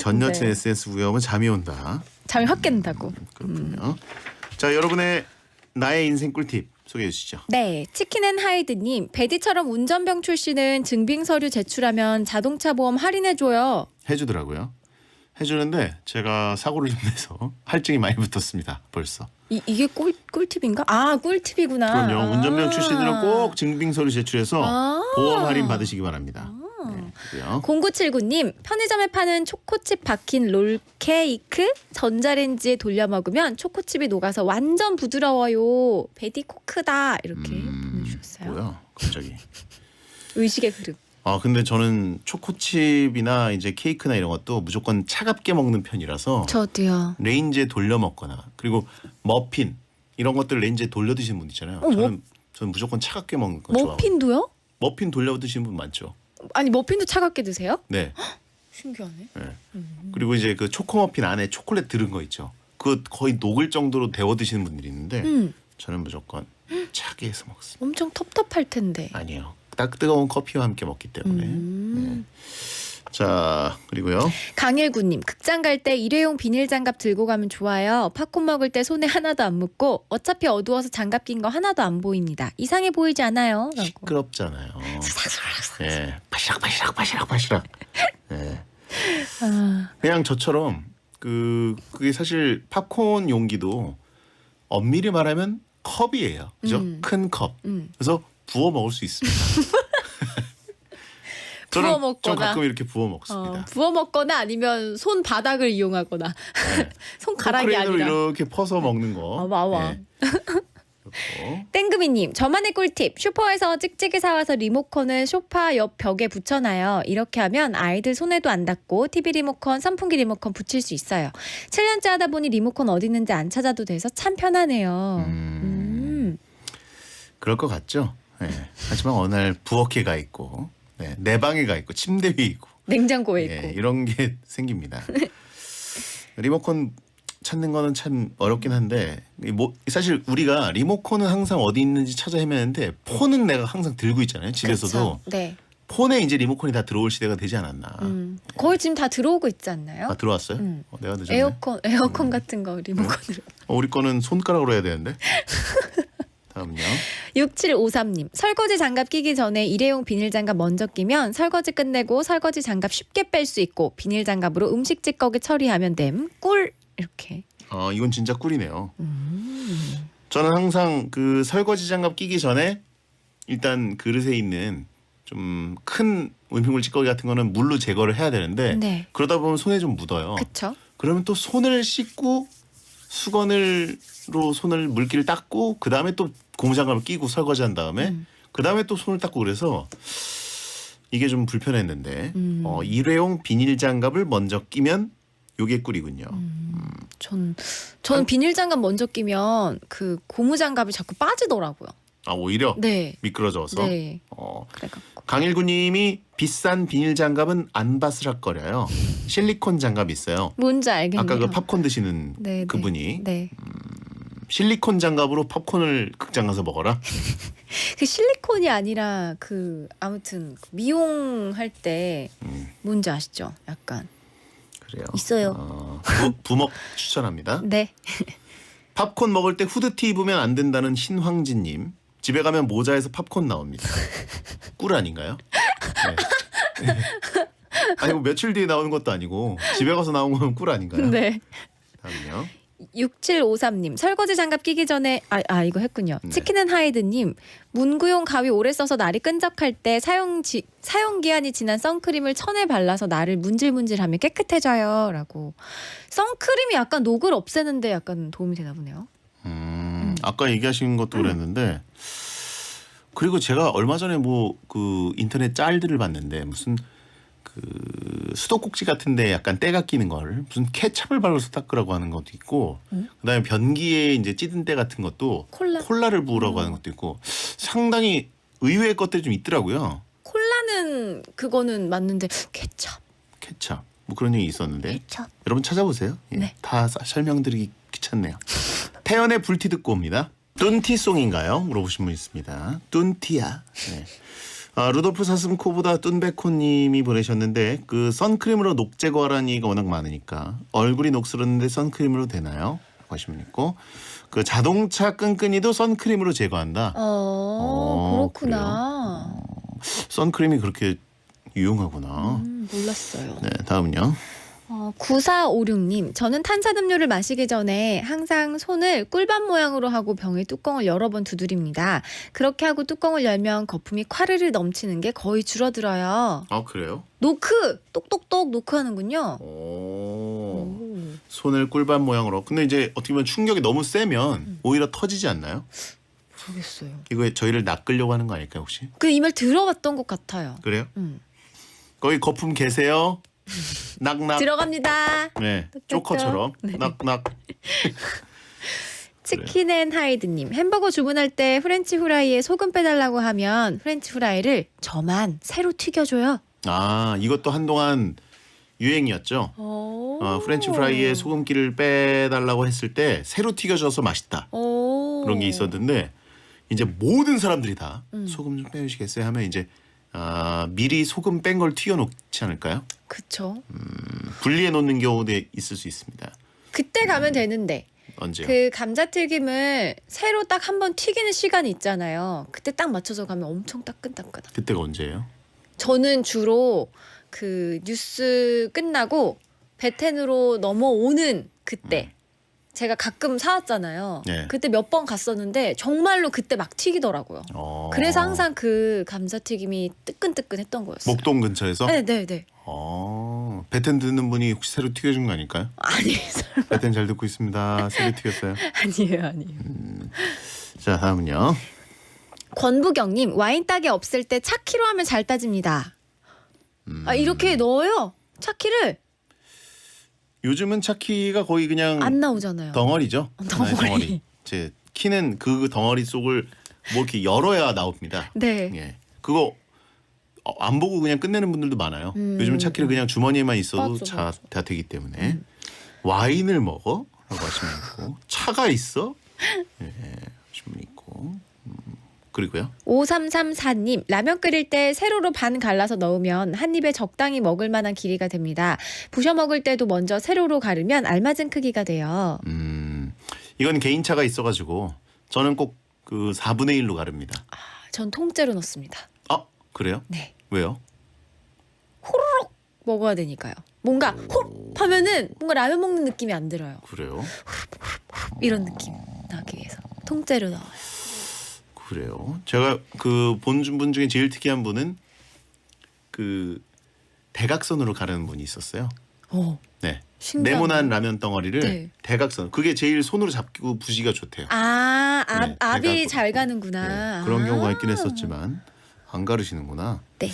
Speaker 2: 전 여친
Speaker 5: 네.
Speaker 2: SNS 구경하면 잠이 온다.
Speaker 5: 잠이 확 깬다고.
Speaker 2: 그렇군요. 자 여러분의 나의 인생 꿀팁 소개해 주시죠.
Speaker 5: 네, 치킨앤하이드님 베디처럼 운전병 출신은 증빙 서류 제출하면 자동차 보험 할인해줘요.
Speaker 2: 해주더라고요. 해주는데 제가 사고를 좀 내서 할증이 많이 붙었습니다. 벌써.
Speaker 5: 이게 꿀팁인가? 꿀팁이구나.
Speaker 2: 그럼요. 운전병 출신들은 꼭 증빙서류 제출해서 보험 할인 받으시기 바랍니다. 네, 그리고요.
Speaker 5: 0979님 편의점에 파는 초코칩 박힌 롤 케이크 전자레인지에 돌려 먹으면 초코칩이 녹아서 완전 부드러워요. 베디 코크다 이렇게 보내주셨어요.
Speaker 2: 뭐야 갑자기.
Speaker 5: 의식의 흐름.
Speaker 2: 근데 저는 초코칩이나 이제 케이크나 이런 것도 무조건 차갑게 먹는 편이라서
Speaker 5: 저도요.
Speaker 2: 레인지에 돌려 먹거나 그리고 머핀 이런 것들 레인지에 돌려 드시는 분 있잖아요. 저는 무조건 차갑게 먹는 거 좋아해요.
Speaker 5: 머핀도요?
Speaker 2: 머핀 돌려 드시는 분 많죠.
Speaker 5: 아니 머핀도 차갑게 드세요?
Speaker 2: 네.
Speaker 5: 신기하네.
Speaker 2: 네. 그리고 이제 그 초코머핀 안에 초콜릿 들은 거 있죠. 그거 거의 녹을 정도로 데워 드시는 분들이 있는데 저는 무조건 차게 해서 먹습니다.
Speaker 5: 엄청 텁텁할 텐데.
Speaker 2: 아니에요. 딱 뜨거운 커피와 함께 먹기 때문에. 네. 자 그리고요.
Speaker 5: 강일구님 극장 갈 때 일회용 비닐 장갑 들고 가면 좋아요. 팝콘 먹을 때 손에 하나도 안 묻고 어차피 어두워서 장갑 낀 거 하나도 안 보입니다. 이상해 보이지 않아요? 라고.
Speaker 2: 시끄럽잖아요. 네. 바시락. 네. 그냥 저처럼 그게 사실 팝콘 용기도 엄밀히 말하면 컵이에요. 그죠? 큰 컵. 그래서 부어 먹을 수 있습니다. 저는
Speaker 5: 부어
Speaker 2: 좀
Speaker 5: 먹거나
Speaker 2: 가끔 이렇게 부어 먹습니다.
Speaker 5: 부어 먹거나 아니면 손 바닥을 이용하거나
Speaker 2: 네.
Speaker 5: 손가락이
Speaker 2: 포크레인으로
Speaker 5: 아니라.
Speaker 2: 이렇게 퍼서 먹는 거.
Speaker 5: 어마어마.
Speaker 2: 네. 그렇고.
Speaker 5: 땡금이님, 저만의 꿀팁. 슈퍼에서 찍찍이 사와서 리모컨을 소파 옆 벽에 붙여놔요. 이렇게 하면 아이들 손에도 안 닿고 TV 리모컨, 선풍기 리모컨 붙일 수 있어요. 7년째 하다 보니 리모컨 어디 있는지 안 찾아도 돼서 참 편하네요.
Speaker 2: 그럴 것 같죠. 네. 하지만 어느 날 부엌에 가 있고, 네. 내 방에 가 있고, 침대 위에 있고,
Speaker 5: 냉장고에 있고.
Speaker 2: 네. 이런 게 생깁니다. 리모컨 찾는 거는 참 어렵긴 한데, 뭐 사실 우리가 리모컨은 항상 어디 있는지 찾아 헤매는데 폰은 내가 항상 들고 있잖아요. 집에서도.
Speaker 5: 그쵸? 네.
Speaker 2: 폰에 이제 리모컨이 다 들어올 시대가 되지 않았나.
Speaker 5: 거의 지금 다 들어오고 있지 않나요?
Speaker 2: 아 들어왔어요? 내가 늦었네.
Speaker 5: 에어컨 같은 거 리모컨으로.
Speaker 2: 우리 거는 손가락으로 해야 되는데. 다음요.
Speaker 5: 6753님, 설거지 장갑 끼기 전에 일회용 비닐 장갑 먼저 끼면 설거지 끝내고 설거지 장갑 쉽게 뺄 수 있고 비닐 장갑으로 음식 찌꺼기 처리하면 됨. 꿀 이렇게.
Speaker 2: 이건 진짜 꿀이네요. 저는 항상 그 설거지 장갑 끼기 전에 일단 그릇에 있는 좀 큰 음식물 찌꺼기 같은 거는 물로 제거를 해야 되는데
Speaker 5: 네.
Speaker 2: 그러다 보면 손에 좀 묻어요.
Speaker 5: 그쵸?
Speaker 2: 그러면 또 손을 씻고 수건으로 손을 물기를 닦고 그 다음에 또 고무장갑을 끼고 설거지한 다음에 그 다음에 또 손을 닦고 그래서 이게 좀 불편했는데 일회용 비닐 장갑을 먼저 끼면 요게 꿀이군요.
Speaker 5: 저는 비닐 장갑 먼저 끼면 그 고무 장갑이 자꾸 빠지더라고요.
Speaker 2: 아 오히려
Speaker 5: 네.
Speaker 2: 미끄러져서.
Speaker 5: 네.
Speaker 2: 어.
Speaker 5: 그래갖고.
Speaker 2: 강일구님이 비싼 비닐 장갑은 안 바스락거려요. 실리콘 장갑 있어요.
Speaker 5: 뭔지 알겠네요.
Speaker 2: 아까 그 팝콘 드시는
Speaker 5: 네,
Speaker 2: 그분이
Speaker 5: 네.
Speaker 2: 실리콘 장갑으로 팝콘을 극장 가서 먹어라.
Speaker 5: 그 실리콘이 아니라 그 아무튼 미용할 때 뭔지 아시죠? 약간
Speaker 2: 그래요.
Speaker 5: 있어요.
Speaker 2: 부먹 추천합니다.
Speaker 5: 네.
Speaker 2: 팝콘 먹을 때 후드티 입으면 안 된다는 신황진님. 집에 가면 모자에서 팝콘 나옵니다. 꿀 아닌가요? 네. 아니 뭐 며칠 뒤에 나오는 것도 아니고 집에 가서 나온 거면 꿀 아닌가요?
Speaker 5: 네.
Speaker 2: 다음요.
Speaker 5: 6753님, 설거지 장갑 끼기 전에 이거 했군요.
Speaker 2: 네.
Speaker 5: 치킨은 하이드님, 문구용 가위 오래 써서 날이 끈적할 때 사용 기한이 지난 선크림을 천에 발라서 날을 문질문질하면 깨끗해져요라고. 선크림이 약간 녹을 없애는데 약간 도움이 되나 보네요.
Speaker 2: 아까 얘기하신 것도 그랬는데 그리고 제가 얼마 전에 뭐 그 인터넷 짤들을 봤는데 무슨 그 수도꼭지 같은데 약간 때가 끼는 걸 무슨 케찹을 발라서 닦으라고 하는 것도 있고 그다음에 변기에 이제 찌든 때 같은 것도 콜라를 부으라고 하는 것도 있고 상당히 의외의 것들이 좀 있더라고요.
Speaker 5: 콜라는 그거는 맞는데 케찹
Speaker 2: 뭐 그런 얘기 있었는데
Speaker 5: 케찹.
Speaker 2: 여러분 찾아보세요. 예,
Speaker 5: 네.
Speaker 2: 다 설명드리기 귀찮네요. 태연의 불티 듣고 옵니다. 뚠티송인가요? 물어보신 분 있습니다. 뚠티야. 네. 루돌프 사슴코보다 뚠베코님이 보내셨는데 그 선크림으로 녹 제거하라는 얘기가 워낙 많으니까 얼굴이 녹슬었는데 선크림으로 되나요? 하시면 있고 그 자동차 끈끈이도 선크림으로 제거한다.
Speaker 5: 그렇구나.
Speaker 2: 선크림이 그렇게 유용하구나.
Speaker 5: 몰랐어요.
Speaker 2: 네, 다음은요.
Speaker 5: 9456님, 저는 탄산음료를 마시기 전에 항상 손을 꿀밤 모양으로 하고 병의 뚜껑을 여러 번 두드립니다. 그렇게 하고 뚜껑을 열면 거품이 콰르르 넘치는 게 거의 줄어들어요.
Speaker 2: 아 그래요?
Speaker 5: 노크! 똑똑똑 노크 하는군요.
Speaker 2: 손을 꿀밤 모양으로. 근데 이제 어떻게 보면 충격이 너무 세면 오히려 터지지 않나요?
Speaker 5: 모르겠어요.
Speaker 2: 이거 저희를 낚으려고 하는 거 아닐까요 혹시?
Speaker 5: 그 이 말 들어봤던 것 같아요.
Speaker 2: 그래요? 거기 거품 계세요? 낙낙.
Speaker 5: 들어갑니다.
Speaker 2: 네,
Speaker 5: 뜯겼죠?
Speaker 2: 조커처럼
Speaker 5: 네.
Speaker 2: 낙낙.
Speaker 5: 치킨앤 하이드님, 햄버거 주문할 때 프렌치 후라이에 소금 빼달라고 하면 프렌치 후라이를 저만 새로 튀겨줘요.
Speaker 2: 아 이것도 한동안 유행이었죠. 프렌치 프라이에 소금기를 빼달라고 했을 때 새로 튀겨져서 맛있다. 그런 게 있었는데 이제 모든 사람들이 다 소금 좀 빼주시겠어요 하면 이제 미리 소금 뺀 걸 튀겨놓지 않을까요?
Speaker 5: 그쵸.
Speaker 2: 분리해 놓는 경우도 있을 수 있습니다.
Speaker 5: 그때 가면 되는데
Speaker 2: 언제요?
Speaker 5: 그 감자튀김을 새로 딱 한 번 튀기는 시간이 있잖아요. 그때 딱 맞춰서 가면 엄청 따끈따끈하.
Speaker 2: 그때가 언제예요?
Speaker 5: 저는 주로 그 뉴스 끝나고 베텐으로 넘어오는 그때 제가 가끔 사왔잖아요.
Speaker 2: 네.
Speaker 5: 그때 몇 번 갔었는데 정말로 그때 막 튀기더라고요. 그래서 항상 그 감자튀김이 뜨끈뜨끈했던 거였어요.
Speaker 2: 목동 근처에서?
Speaker 5: 네네네.
Speaker 2: 배텐 듣는 분이 혹시 새로 튀겨준 거 아닐까요?
Speaker 5: 아니 설마.
Speaker 2: 배텐 잘 듣고 있습니다. 새로 튀겼어요.
Speaker 5: 아니에요.
Speaker 2: 자, 다음은요.
Speaker 5: 권부경님 와인 따기 없을 때 차키로 하면 잘 따집니다. 이렇게 넣어요. 차키를
Speaker 2: 요즘은 차키가 거의 그냥
Speaker 5: 안 나오잖아요.
Speaker 2: 덩어리죠.
Speaker 5: 덩어리.
Speaker 2: 하나의 덩어리. 제 키는 그 덩어리 속을 뭐 이렇게 열어야 나옵니다.
Speaker 5: 네.
Speaker 2: 예. 그거 안 보고 그냥 끝내는 분들도 많아요. 요즘은 차키를 그냥 주머니에만 있어도
Speaker 5: 맞아.
Speaker 2: 다 되기 때문에 와인을 먹어? 라고 하시면 있고 차가 있어? 예, 하시는 분 있고 그리고요.
Speaker 5: 5334님 라면 끓일 때 세로로 반 갈라서 넣으면 한 입에 적당히 먹을 만한 길이가 됩니다. 부셔 먹을 때도 먼저 세로로 가르면 알맞은 크기가 돼요.
Speaker 2: 이건 개인차가 있어가지고 저는 꼭 그 4분의 1로 가릅니다.
Speaker 5: 전 통째로 넣습니다.
Speaker 2: 그래요?
Speaker 5: 네.
Speaker 2: 왜요?
Speaker 5: 호로록 먹어야 되니까요. 뭔가 호록 하면은 뭔가 라면 먹는 느낌이 안 들어요.
Speaker 2: 그래요?
Speaker 5: 이런 느낌 나기 위해서 통째로 넣어요.
Speaker 2: 그래요. 제가 그 본 분 중에 제일 특이한 분은 그 대각선으로 가르는 분이 있었어요. 네.
Speaker 5: 신기하네요.
Speaker 2: 네모난 라면 덩어리를
Speaker 5: 네.
Speaker 2: 대각선. 그게 제일 손으로 잡고 부시기가 좋대요.
Speaker 5: 네, 압이
Speaker 2: 대각으로.
Speaker 5: 잘 가는구나.
Speaker 2: 네, 그런 경우가 있긴 했었지만 안 가르시는구나.
Speaker 5: 네.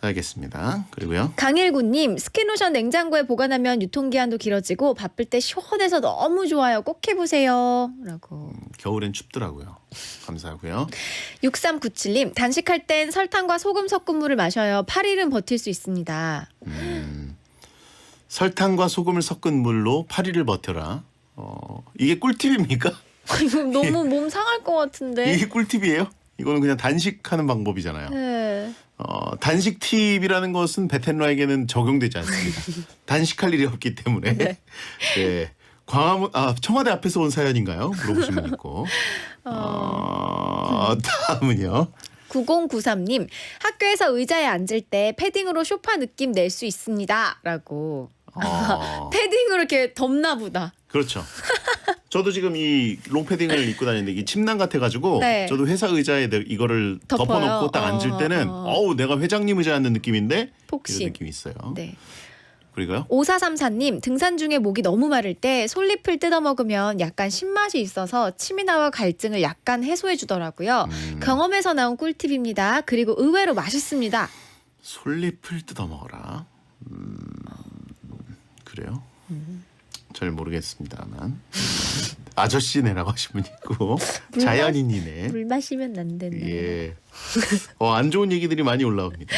Speaker 2: 알겠습니다. 그리고요.
Speaker 5: 강일구님 스킨로션 냉장고에 보관하면 유통기한도 길어지고 바쁠 때 시원해서 너무 좋아요. 꼭 해보세요. 라고.
Speaker 2: 겨울엔 춥더라고요. 감사하고요.
Speaker 5: 6397님 단식할 땐 설탕과 소금 섞은 물을 마셔요. 8일은 버틸 수 있습니다.
Speaker 2: 설탕과 소금을 섞은 물로 8일을 버텨라. 이게 꿀팁입니까?
Speaker 5: 이거 너무 몸 상할 것 같은데.
Speaker 2: 이게 꿀팁이에요? 이거는 그냥 단식하는 방법이잖아요.
Speaker 5: 네.
Speaker 2: 단식 팁이라는 것은 베테너에게는 적용되지 않습니다. 단식할 일이 없기 때문에. 네. 광화문 청와대 앞에서 온 사연인가요? 물어보신 분 있고. 다음은요.
Speaker 5: 9093님 학교에서 의자에 앉을 때 패딩으로 소파 느낌 낼 수 있습니다. 라고. 패딩으로 이렇게 덮나 보다.
Speaker 2: 그렇죠. 저도 지금 이 롱패딩을 입고 다니는데 이게 침낭 같아가지고
Speaker 5: 네.
Speaker 2: 저도 회사 의자에 이거를
Speaker 5: 덮어요.
Speaker 2: 덮어놓고 딱 앉을 때는 어우 내가 회장님 의자 앉는 느낌인데
Speaker 5: 폭신.
Speaker 2: 이런 느낌이 있어요.
Speaker 5: 네.
Speaker 2: 그리고요.
Speaker 5: 5434님 등산 중에 목이 너무 마를 때 솔잎을 뜯어 먹으면 약간 신맛이 있어서 침이 나와 갈증을 약간 해소해 주더라고요. 경험에서 나온 꿀팁입니다. 그리고 의외로 맛있습니다.
Speaker 2: 솔잎을 뜯어 먹어라. 그래요? 잘 모르겠습니다만 아저씨네라고 하신 분 있고 자연인이네.
Speaker 5: 물 마시면 안 된다.
Speaker 2: 예. 안 좋은 얘기들이 많이 올라옵니다.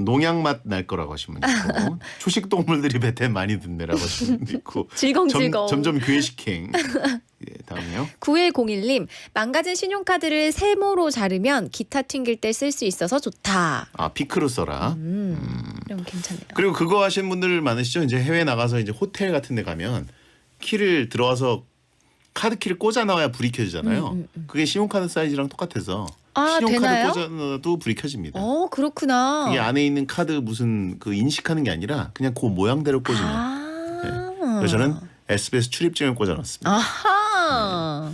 Speaker 2: 농약 맛 날 거라고 하신 분 있고 초식 동물들이 배태 많이 듣네라고 하신 분 있고
Speaker 5: 질겅질겅.
Speaker 2: 점점 괴식행. 예, 다음이요.
Speaker 5: 9101님 망가진 신용카드를 세모로 자르면 기타 튕길 때 쓸 수 있어서 좋다.
Speaker 2: 피크로 써라.
Speaker 5: 이런 괜찮네요.
Speaker 2: 그리고 그거 하시는 분들 많으시죠? 이제 해외 나가서 이제 호텔 같은 데 가면 키를 들어와서 카드 키를 꽂아 놔야 불이 켜지잖아요. 그게 신용카드 사이즈랑 똑같아서 신용카드
Speaker 5: 되나요?
Speaker 2: 꽂아 놔도 불이 켜집니다.
Speaker 5: 그렇구나.
Speaker 2: 이게 안에 있는 카드 무슨 그 인식하는 게 아니라 그냥 그 모양대로 꽂으면. 그래서 저는 SBS 출입증을 꽂아 놨습니다.
Speaker 5: 아하.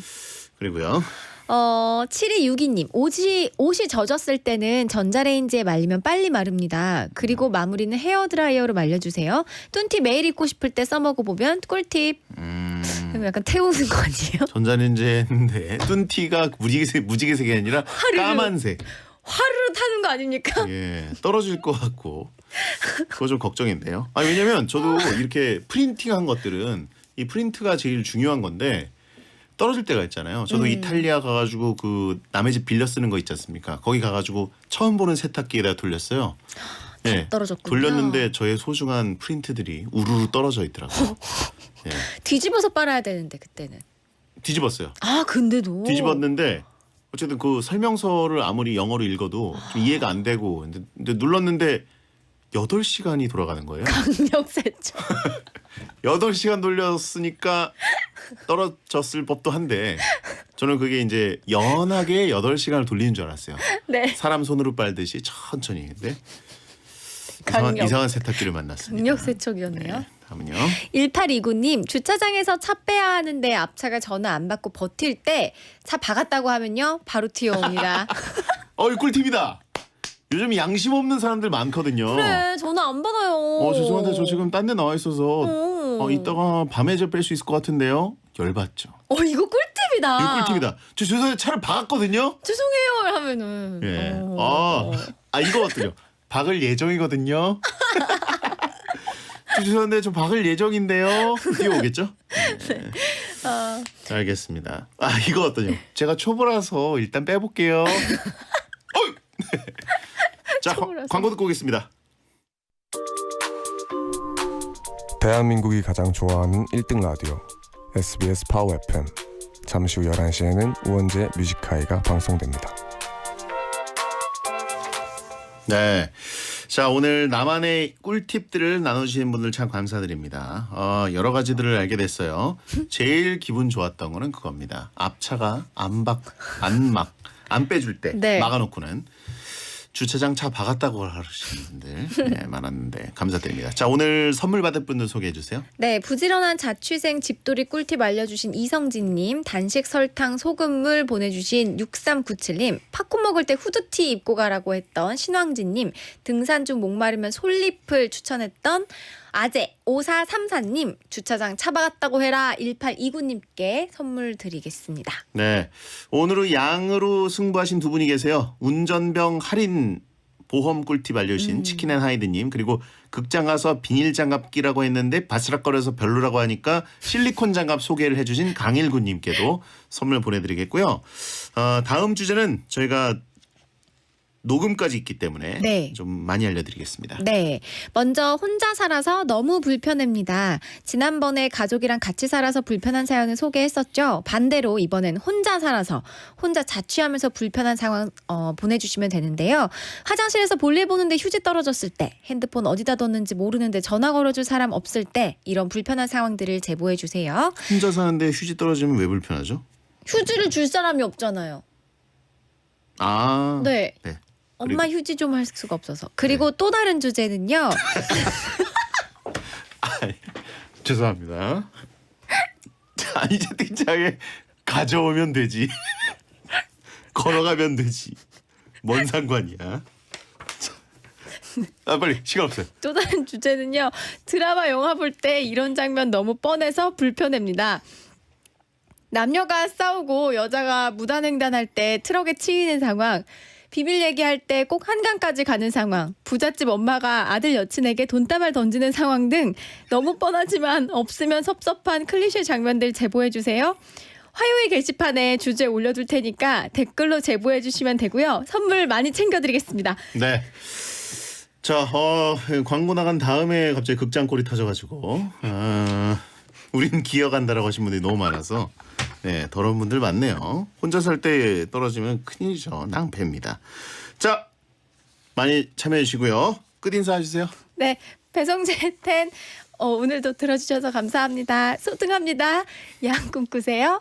Speaker 2: 그리고요.
Speaker 5: 7262님 옷이 젖었을 때는 전자레인지에 말리면 빨리 마릅니다. 그리고 마무리는 헤어드라이어로 말려주세요. 뚠티 매일 입고 싶을 때 써먹어보면 꿀팁. 약간 태우는 거 아니에요?
Speaker 2: 전자레인지에 했는데 뚠티가 무지개색이 아니라 까만색.
Speaker 5: 화르르 타는 거 아닙니까?
Speaker 2: 예, 떨어질 것 같고 그거 좀 걱정인데요. 왜냐면 저도 이렇게 프린팅한 것들은 이 프린트가 제일 중요한 건데 떨어질 때가 있잖아요. 저도 이탈리아 가가지고 그 남의 집 빌려 쓰는 거 있지 않습니까? 거기 가가지고 처음 보는 세탁기에다 돌렸어요. 네,
Speaker 5: 떨어졌군요.
Speaker 2: 돌렸는데 저의 소중한 프린트들이 우르르 떨어져 있더라고요. 네,
Speaker 5: 뒤집어서 빨아야 되는데 그때는.
Speaker 2: 뒤집었어요.
Speaker 5: 근데도.
Speaker 2: 뒤집었는데 어쨌든 그 설명서를 아무리 영어로 읽어도 좀 이해가 안 되고 근데 눌렀는데 8시간이 돌아가는 거예요.
Speaker 5: 강력세죠.
Speaker 2: 8시간 돌렸으니까 떨어졌을 법도 한데 저는 그게 이제 연하게 8시간을 돌리는 줄 알았어요.
Speaker 5: 네.
Speaker 2: 사람 손으로 빨듯이 천천히. 근데 이상한 세탁기를 만났습니다.
Speaker 5: 강력 세척이었네요.
Speaker 2: 네, 다음은요.
Speaker 5: 1829님 주차장에서 차 빼야 하는데 앞차가 전화 안 받고 버틸 때 차 박았다고 하면요 바로 튀어옵니다.
Speaker 2: 이 꿀팁이다. 요즘 양심 없는 사람들 많거든요.
Speaker 5: 그래 전화 안 받아요.
Speaker 2: 죄송한데 저 지금 딴 데 나와 있어서 이따가 밤에 저 뺄 수 있을 것 같은데요. 열받죠.
Speaker 5: 이거 꿀팁이다.
Speaker 2: 이거 꿀팁이다. 저 죄송한데 차를 박았거든요.
Speaker 5: 죄송해요 하면은.
Speaker 2: 예. 이거 어때요? 박을 예정이거든요. 저 죄송한데 저 박을 예정인데요. 뛰어오겠죠? 네. 알겠습니다. 이거 어떠냐? 제가 초보라서 일단 빼볼게요. 자, 광고 듣고 오겠습니다.
Speaker 9: 대한민국이 가장 좋아하는 1등 라디오 SBS 파워 FM. 잠시 후 11시에는 우원재 뮤직하이가 방송됩니다.
Speaker 2: 네. 자, 오늘 나만의 꿀팁들을 나눠주시는 분들 참 감사드립니다. 여러 가지들을 알게 됐어요. 제일 기분 좋았던 거는 그겁니다. 앞차가 안 빼줄 때
Speaker 5: 네.
Speaker 2: 막아놓고는 주차장 차 박았다고 하시는 분들 많았는데 감사드립니다. 자, 오늘 선물 받을 분들 소개해 주세요.
Speaker 5: 네, 부지런한 자취생 집돌이 꿀팁 알려주신 이성진님, 단식 설탕 소금물 보내주신 6397님, 팝콘 먹을 때 후드티 입고 가라고 했던 신왕진님, 등산 중 목마르면 솔잎을 추천했던 아재 5434님, 주차장 차 박았다고 해라 1829님께 선물 드리겠습니다.
Speaker 2: 네, 오늘은 양으로 승부하신 두 분이 계세요. 운전병 할인 보험 꿀팁 알려주신 치킨앤하이드님, 그리고 극장 가서 비닐 장갑 끼라고 했는데 바스락거려서 별로라고 하니까 실리콘 장갑 소개를 해주신 강일구님께도 선물 보내드리겠고요. 다음 주제는 저희가 녹음까지 있기 때문에
Speaker 5: 네.
Speaker 2: 좀 많이 알려드리겠습니다.
Speaker 5: 네. 먼저 혼자 살아서 너무 불편합니다. 지난번에 가족이랑 같이 살아서 불편한 사연을 소개했었죠. 반대로 이번엔 혼자 살아서 혼자 자취하면서 불편한 상황 보내주시면 되는데요. 화장실에서 볼일 보는데 휴지 떨어졌을 때, 핸드폰 어디다 뒀는지 모르는데 전화 걸어줄 사람 없을 때 이런 불편한 상황들을 제보해 주세요.
Speaker 2: 혼자 사는데 휴지 떨어지면 왜 불편하죠?
Speaker 5: 휴지를 줄 사람이 없잖아요. 네.
Speaker 2: 네.
Speaker 5: 엄마 휴지 좀 할 수가 없어서. 그리고 또 다른 주제는요.
Speaker 2: 죄송합니다. 아니 채팅창에 가져오면 되지. 걸어가면 되지. 뭔 상관이야. 빨리 시간 없어요.
Speaker 5: 또 다른 주제는요. 드라마 영화 볼 때 이런 장면 너무 뻔해서 불편합니다. 남녀가 싸우고 여자가 무단횡단할 때 트럭에 치이는 상황, 비밀 얘기할 때 꼭 한강까지 가는 상황, 부잣집 엄마가 아들 여친에게 돈다발 던지는 상황 등 너무 뻔하지만 없으면 섭섭한 클리셰 장면들 제보해 주세요. 화요일 게시판에 주제 올려둘 테니까 댓글로 제보해 주시면 되고요. 선물 많이 챙겨드리겠습니다.
Speaker 2: 네. 자, 광고 나간 다음에 갑자기 극장골이 터져가지고 우린 기어간다라고 하신 분들이 너무 많아서 네, 더러운 분들 많네요. 혼자 살 때 떨어지면 큰일이죠. 낭패입니다. 자, 많이 참여해 주시고요. 끝인사 해주세요.
Speaker 5: 네, 배성재 텐 오늘도 들어주셔서 감사합니다. 소등합니다. 양 꿈꾸세요.